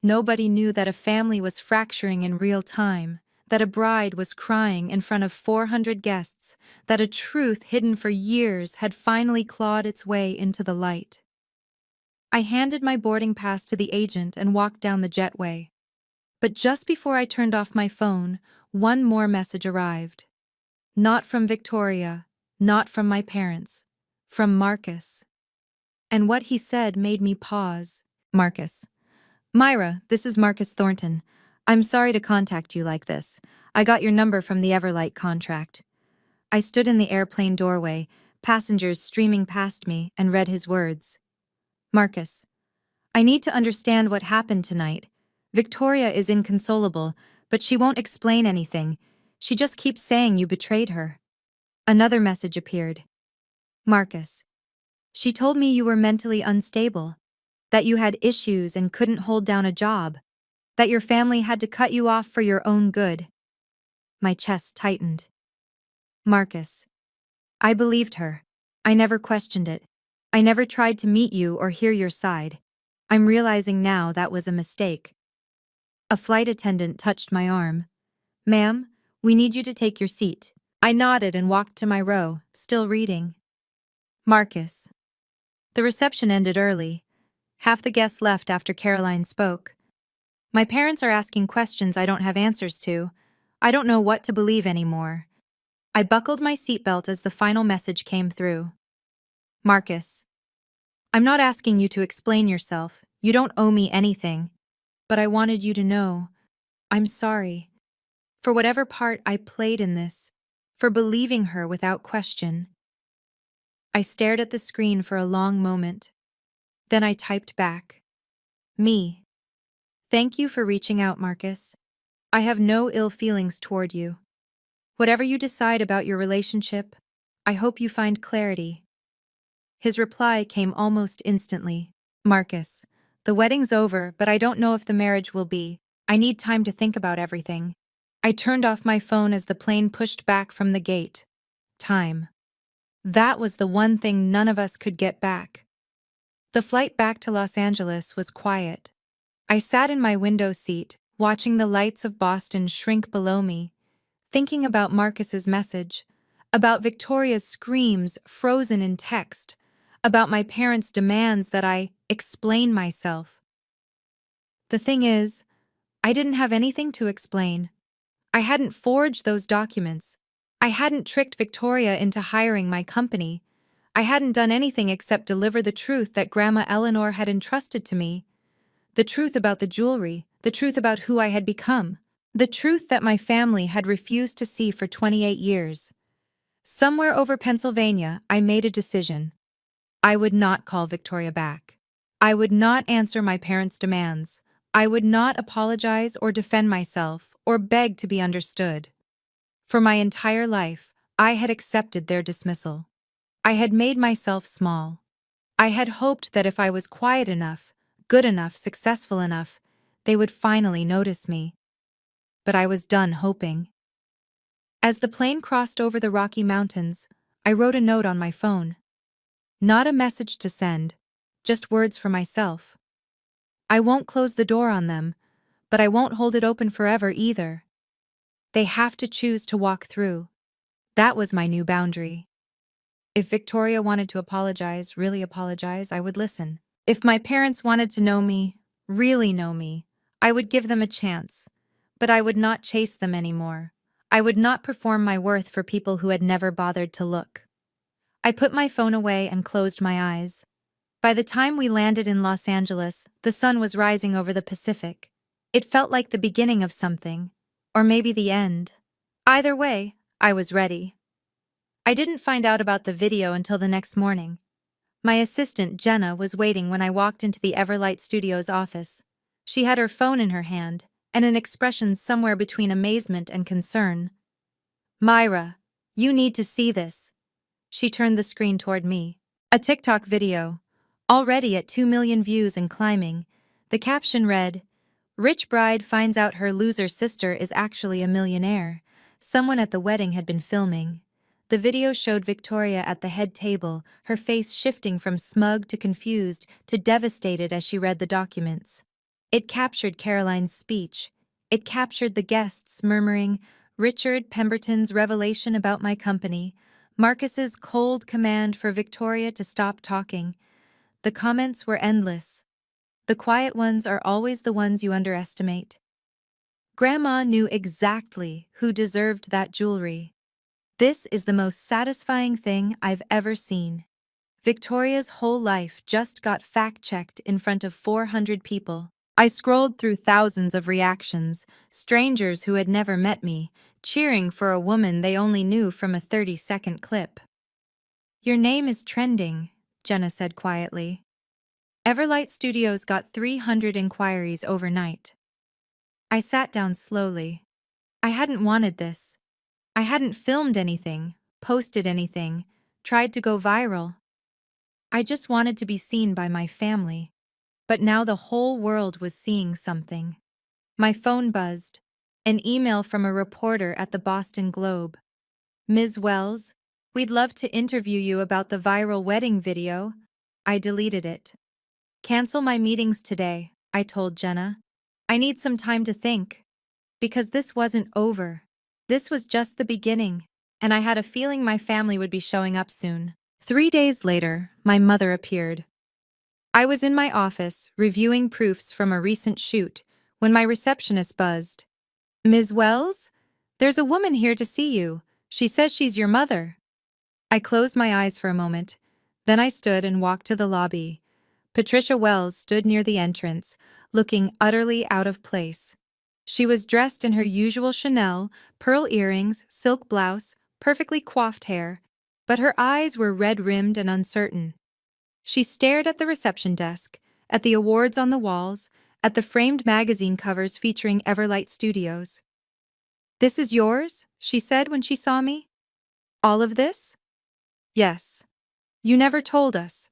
Nobody knew that a family was fracturing in real time, that a bride was crying in front of 400 guests, that a truth hidden for years had finally clawed its way into the light. I handed my boarding pass to the agent and walked down the jetway. But just before I turned off my phone, one more message arrived. Not from Victoria, not from my parents, from Marcus. And what he said made me pause. Marcus. "Myra, this is Marcus Thornton. I'm sorry to contact you like this. I got your number from the Everlight contract." I stood in the airplane doorway, passengers streaming past me, and read his words. "Marcus, I need to understand what happened tonight. Victoria is inconsolable, but she won't explain anything. She just keeps saying you betrayed her." Another message appeared. "Marcus, she told me you were mentally unstable, that you had issues and couldn't hold down a job, that your family had to cut you off for your own good." My chest tightened. "Marcus, I believed her. I never questioned it. I never tried to meet you or hear your side. I'm realizing now that was a mistake." A flight attendant touched my arm. "Ma'am, we need you to take your seat." I nodded and walked to my row, still reading. Marcus. The reception ended early. Half the guests left after Caroline spoke. "My parents are asking questions I don't have answers to. I don't know what to believe anymore." I buckled my seatbelt as the final message came through. "Marcus, I'm not asking you to explain yourself. You don't owe me anything. But I wanted you to know. I'm sorry. For whatever part I played in this. For believing her without question." I stared at the screen for a long moment. Then I typed back. "Me. Thank you for reaching out, Marcus. I have no ill feelings toward you. Whatever you decide about your relationship, I hope you find clarity." His reply came almost instantly. "Marcus, the wedding's over, but I don't know if the marriage will be. I need time to think about everything." I turned off my phone as the plane pushed back from the gate. Time. That was the one thing none of us could get back. The flight back to Los Angeles was quiet. I sat in my window seat, watching the lights of Boston shrink below me, thinking about Marcus's message, about Victoria's screams frozen in text, about my parents' demands that I explain myself. The thing is, I didn't have anything to explain. I hadn't forged those documents. I hadn't tricked Victoria into hiring my company. I hadn't done anything except deliver the truth that Grandma Eleanor had entrusted to me. The truth about the jewelry, the truth about who I had become, the truth that my family had refused to see for 28 years. Somewhere over Pennsylvania, I made a decision. I would not call Victoria back. I would not answer my parents' demands. I would not apologize or defend myself or beg to be understood. For my entire life, I had accepted their dismissal. I had made myself small. I had hoped that if I was quiet enough, good enough, successful enough, they would finally notice me. But I was done hoping. As the plane crossed over the Rocky Mountains, I wrote a note on my phone. Not a message to send, just words for myself. I won't close the door on them, but I won't hold it open forever either. They have to choose to walk through. That was my new boundary. If Victoria wanted to apologize, really apologize, I would listen. If my parents wanted to know me, really know me, I would give them a chance. But I would not chase them anymore. I would not perform my worth for people who had never bothered to look. I put my phone away and closed my eyes. By the time we landed in Los Angeles, the sun was rising over the Pacific. It felt like the beginning of something, or maybe the end. Either way, I was ready. I didn't find out about the video until the next morning. My assistant, Jenna, was waiting when I walked into the Everlight Studios office. She had her phone in her hand, and an expression somewhere between amazement and concern. "Myra, you need to see this." She turned the screen toward me. A TikTok video, already at 2 million views and climbing. The caption read, "Rich bride finds out her loser sister is actually a millionaire." Someone at the wedding had been filming. The video showed Victoria at the head table, her face shifting from smug to confused to devastated as she read the documents. It captured Caroline's speech. It captured the guests murmuring, Richard Pemberton's revelation about my company, Marcus's cold command for Victoria to stop talking. The comments were endless. The quiet ones are always the ones you underestimate. Grandma knew exactly who deserved that jewelry. This is the most satisfying thing I've ever seen. Victoria's whole life just got fact-checked in front of 400 people. I scrolled through thousands of reactions, strangers who had never met me, cheering for a woman they only knew from a 30-second clip. "Your name is trending," Jenna said quietly. Everlight Studios got 300 inquiries overnight. I sat down slowly. I hadn't wanted this. I hadn't filmed anything, posted anything, tried to go viral. I just wanted to be seen by my family. But now the whole world was seeing something. My phone buzzed. An email from a reporter at the Boston Globe. "Ms. Wells, we'd love to interview you about the viral wedding video." I deleted it. "Cancel my meetings today," I told Jenna. "I need some time to think." Because this wasn't over. This was just the beginning, and I had a feeling my family would be showing up soon. 3 days later, my mother appeared. I was in my office, reviewing proofs from a recent shoot, when my receptionist buzzed. "Ms. Wells? There's a woman here to see you. She says she's your mother." I closed my eyes for a moment. Then I stood and walked to the lobby. Patricia Wells stood near the entrance, looking utterly out of place. She was dressed in her usual Chanel, pearl earrings, silk blouse, perfectly coiffed hair, but her eyes were red-rimmed and uncertain. She stared at the reception desk, at the awards on the walls, at the framed magazine covers featuring Everlight Studios. "This is yours?" she said when she saw me. "All of this?" "Yes. You never told us.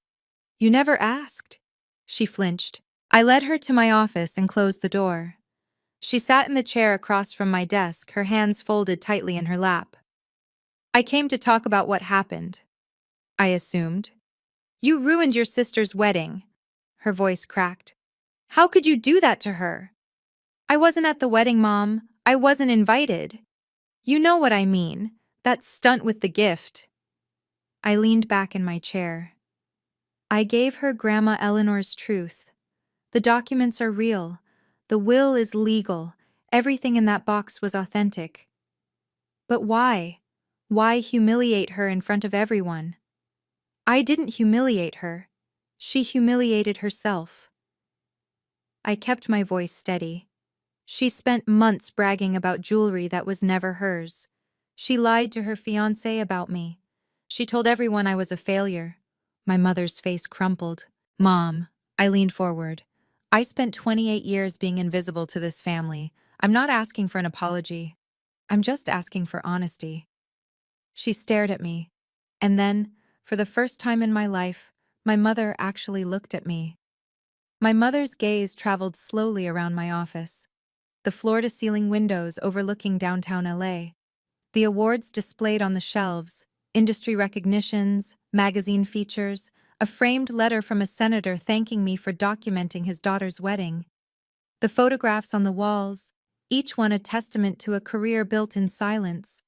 You never asked." She flinched. I led her to my office and closed the door. She sat in the chair across from my desk, her hands folded tightly in her lap. "I came to talk about what happened," I assumed. "You ruined your sister's wedding." Her voice cracked. "How could you do that to her?" "I wasn't at the wedding, Mom. I wasn't invited." "You know what I mean. That stunt with the gift." I leaned back in my chair. I gave her Grandma Eleanor's truth. The documents are real. The will is legal. Everything in that box was authentic. But why? Why humiliate her in front of everyone? I didn't humiliate her. She humiliated herself. I kept my voice steady. She spent months bragging about jewelry that was never hers. She lied to her fiancé about me. She told everyone I was a failure. My mother's face crumpled. Mom, I leaned forward. I spent 28 years being invisible to this family. I'm not asking for an apology. I'm just asking for honesty. She stared at me. And then, for the first time in my life, my mother actually looked at me. My mother's gaze traveled slowly around my office. The floor-to-ceiling windows overlooking downtown LA. The awards displayed on the shelves, industry recognitions, magazine features, a framed letter from a senator thanking me for documenting his daughter's wedding. The photographs on the walls, each one a testament to a career built in silence.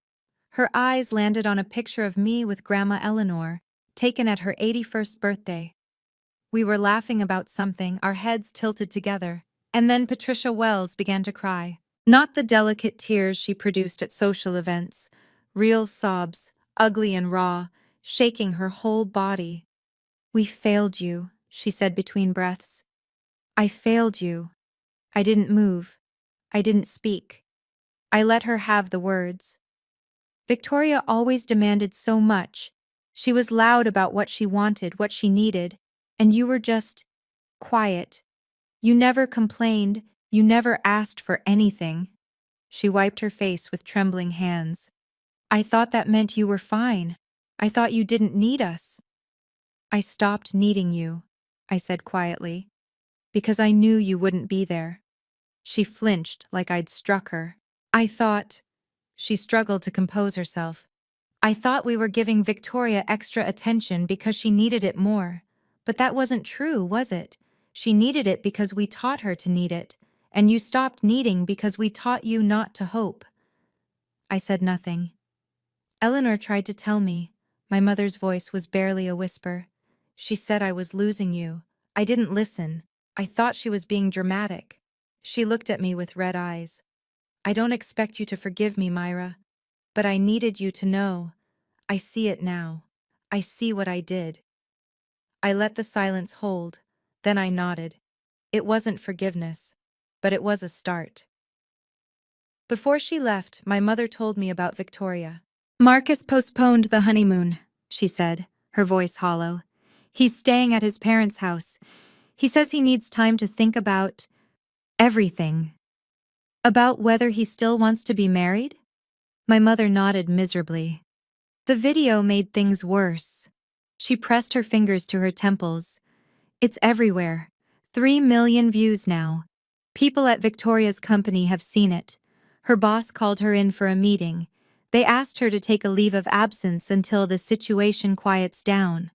Her eyes landed on a picture of me with Grandma Eleanor, taken at her 81st birthday. We were laughing about something, our heads tilted together, and then Patricia Wells began to cry. Not the delicate tears she produced at social events, real sobs, ugly and raw, shaking her whole body. "We failed you," she said between breaths. "I failed you." I didn't move. I didn't speak. I let her have the words. Victoria always demanded so much. She was loud about what she wanted, what she needed, and you were just quiet. You never complained, you never asked for anything. She wiped her face with trembling hands. I thought that meant you were fine. I thought you didn't need us. I stopped needing you, I said quietly, because I knew you wouldn't be there. She flinched like I'd struck her. I thought, she struggled to compose herself. I thought we were giving Victoria extra attention because she needed it more. But that wasn't true, was it? She needed it because we taught her to need it, and you stopped needing because we taught you not to hope. I said nothing. Eleanor tried to tell me. My mother's voice was barely a whisper. She said I was losing you. I didn't listen. I thought she was being dramatic. She looked at me with red eyes. I don't expect you to forgive me, Myra, but I needed you to know. I see it now. I see what I did. I let the silence hold, then I nodded. It wasn't forgiveness, but it was a start. Before she left, my mother told me about Victoria. "Marcus postponed the honeymoon," she said, her voice hollow. "He's staying at his parents' house. He says he needs time to think about everything. About whether he still wants to be married?" My mother nodded miserably. The video made things worse. She pressed her fingers to her temples. It's everywhere. 3 million views now. People at Victoria's company have seen it. Her boss called her in for a meeting. They asked her to take a leave of absence until the situation quiets down.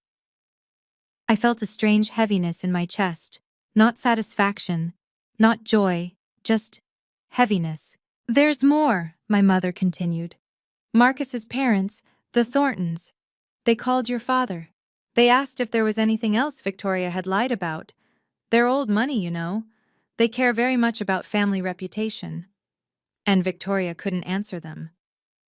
I felt a strange heaviness in my chest. Not satisfaction, not joy, just heaviness. "There's more," my mother continued. "Marcus's parents, the Thorntons, they called your father. They asked if there was anything else Victoria had lied about. They're old money, you know. They care very much about family reputation." And Victoria couldn't answer them.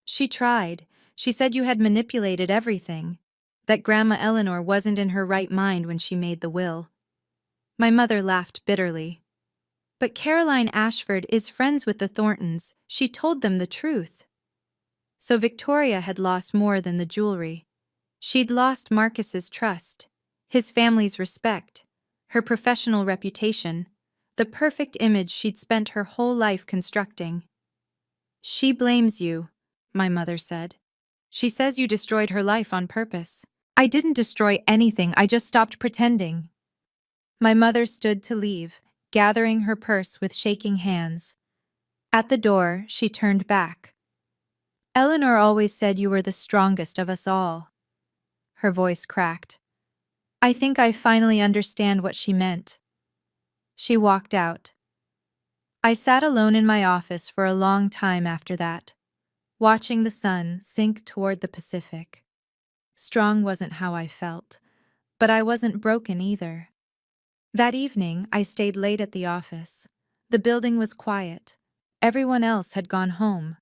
She tried. She said you had manipulated everything, that Grandma Eleanor wasn't in her right mind when she made the will. My mother laughed bitterly. "But Caroline Ashford is friends with the Thorntons. She told them the truth." So Victoria had lost more than the jewelry. She'd lost Marcus's trust, his family's respect, her professional reputation, the perfect image she'd spent her whole life constructing. "She blames you," my mother said. "She says you destroyed her life on purpose." "I didn't destroy anything, I just stopped pretending." My mother stood to leave, gathering her purse with shaking hands. At the door, she turned back. "Eleanor always said you were the strongest of us all." Her voice cracked. "I think I finally understand what she meant." She walked out. I sat alone in my office for a long time after that, watching the sun sink toward the Pacific. Strong wasn't how I felt, but I wasn't broken either. That evening, I stayed late at the office. The building was quiet. Everyone else had gone home.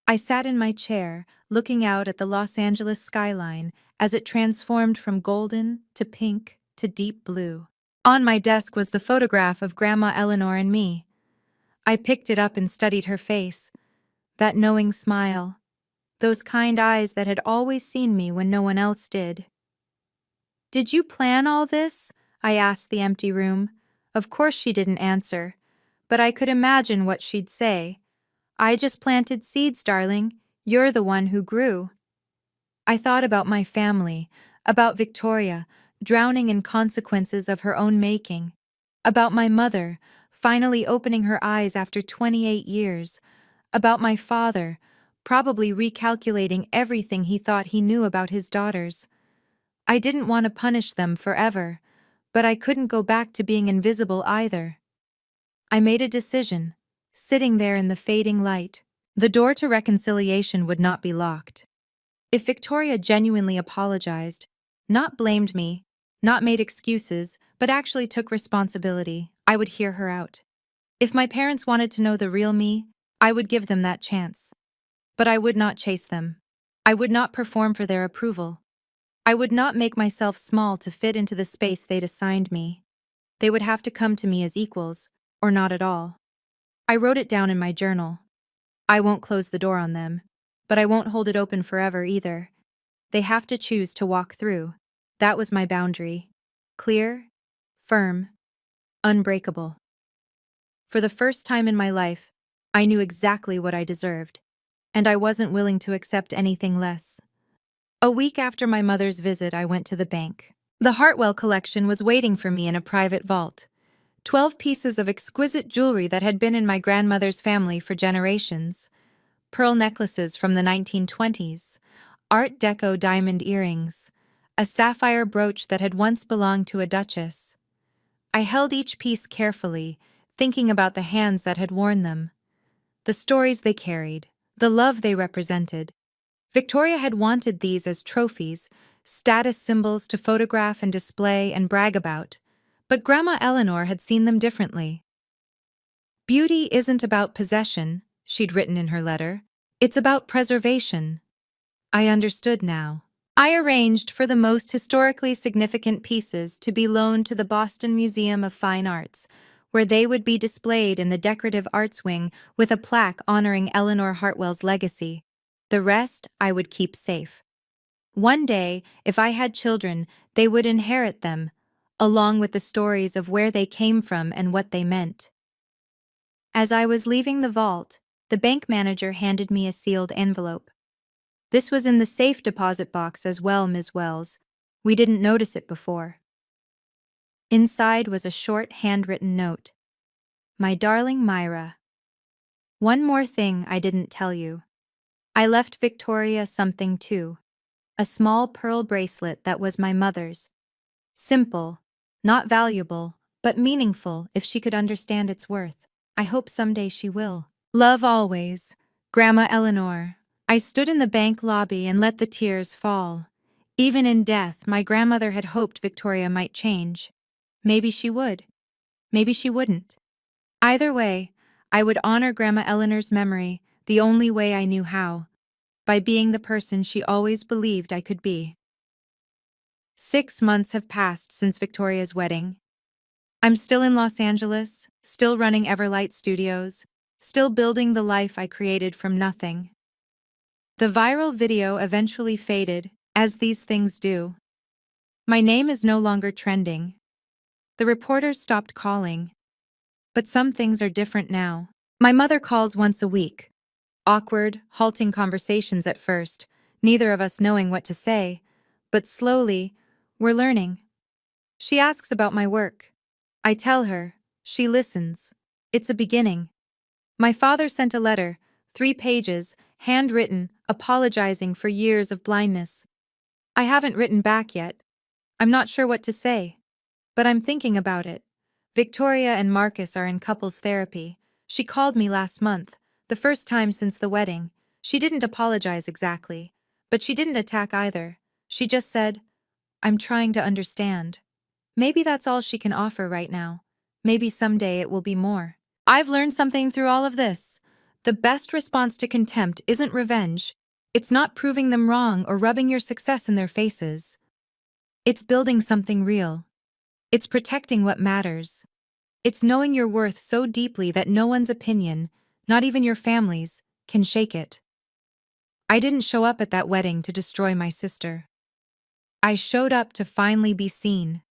I sat in my chair, looking out at the Los Angeles skyline as it transformed from golden to pink to deep blue. On my desk was the photograph of Grandma Eleanor and me. I picked it up and studied her face, that knowing smile, those kind eyes that had always seen me when no one else did. "Did you plan all this?" I asked the empty room. Of course she didn't answer, but I could imagine what she'd say. "I just planted seeds, darling. You're the one who grew." I thought about my family, about Victoria, drowning in consequences of her own making, about my mother, finally opening her eyes after 28 years, about my father, probably recalculating everything he thought he knew about his daughters. I didn't want to punish them forever, but I couldn't go back to being invisible either. I made a decision, sitting there in the fading light. The door to reconciliation would not be locked. If Victoria genuinely apologized, not blamed me, not made excuses, but actually took responsibility, I would hear her out. If my parents wanted to know the real me, I would give them that chance. But I would not chase them. I would not perform for their approval. I would not make myself small to fit into the space they'd assigned me. They would have to come to me as equals, or not at all. I wrote it down in my journal. I won't close the door on them, but I won't hold it open forever either. They have to choose to walk through. That was my boundary. Clear, firm, unbreakable. For the first time in my life, I knew exactly what I deserved, and I wasn't willing to accept anything less. A week after my mother's visit, I went to the bank. The Hartwell collection was waiting for me in a private vault. 12 pieces of exquisite jewelry that had been in my grandmother's family for generations. Pearl necklaces from the 1920s, Art Deco diamond earrings, a sapphire brooch that had once belonged to a duchess. I held each piece carefully, thinking about the hands that had worn them, the stories they carried, the love they represented. Victoria had wanted these as trophies, status symbols to photograph and display and brag about, but Grandma Eleanor had seen them differently. "Beauty isn't about possession," she'd written in her letter. "It's about preservation." I understood now. I arranged for the most historically significant pieces to be loaned to the Boston Museum of Fine Arts, where they would be displayed in the decorative arts wing with a plaque honoring Eleanor Hartwell's legacy. The rest I would keep safe. One day, if I had children, they would inherit them, along with the stories of where they came from and what they meant. As I was leaving the vault, the bank manager handed me a sealed envelope. "This was in the safe deposit box as well, Ms. Wells. We didn't notice it before." Inside was a short handwritten note. "My darling Myra, one more thing I didn't tell you. I left Victoria something too. A small pearl bracelet that was my mother's. Simple, not valuable, but meaningful if she could understand its worth. I hope someday she will. Love always, Grandma Eleanor." I stood in the bank lobby and let the tears fall. Even in death, my grandmother had hoped Victoria might change. Maybe she would. Maybe she wouldn't. Either way, I would honor Grandma Eleanor's memory the only way I knew how, by being the person she always believed I could be. 6 months have passed since Victoria's wedding. I'm still in Los Angeles, still running Everlight Studios, still building the life I created from nothing. The viral video eventually faded, as these things do. My name is no longer trending. The reporters stopped calling. But some things are different now. My mother calls once a week. Awkward, halting conversations at first, neither of us knowing what to say, but slowly, we're learning. She asks about my work. I tell her. She listens. It's a beginning. My father sent a letter, 3 pages, handwritten, apologizing for years of blindness. I haven't written back yet. I'm not sure what to say. But I'm thinking about it. Victoria and Marcus are in couples therapy. She called me last month, the first time since the wedding. She didn't apologize exactly, but she didn't attack either. She just said, "I'm trying to understand." Maybe that's all she can offer right now. Maybe someday it will be more. I've learned something through all of this. The best response to contempt isn't revenge. It's not proving them wrong or rubbing your success in their faces. It's building something real. It's protecting what matters. It's knowing your worth so deeply that no one's opinion, not even your family's, can shake it. I didn't show up at that wedding to destroy my sister. I showed up to finally be seen.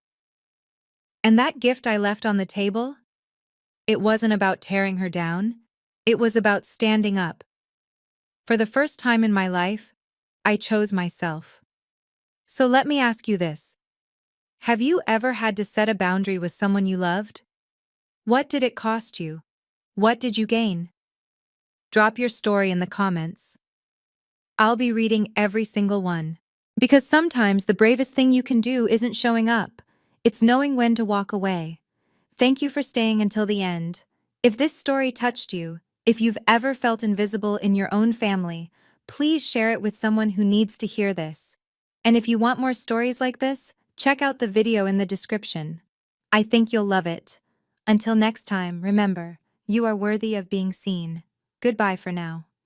And that gift I left on the table? It wasn't about tearing her down. It was about standing up. For the first time in my life, I chose myself. So let me ask you this. Have you ever had to set a boundary with someone you loved? What did it cost you? What did you gain? Drop your story in the comments. I'll be reading every single one. Because sometimes the bravest thing you can do isn't showing up. It's knowing when to walk away. Thank you for staying until the end. If this story touched you, if you've ever felt invisible in your own family, please share it with someone who needs to hear this. And if you want more stories like this, check out the video in the description. I think you'll love it. Until next time, remember, you are worthy of being seen. Goodbye for now.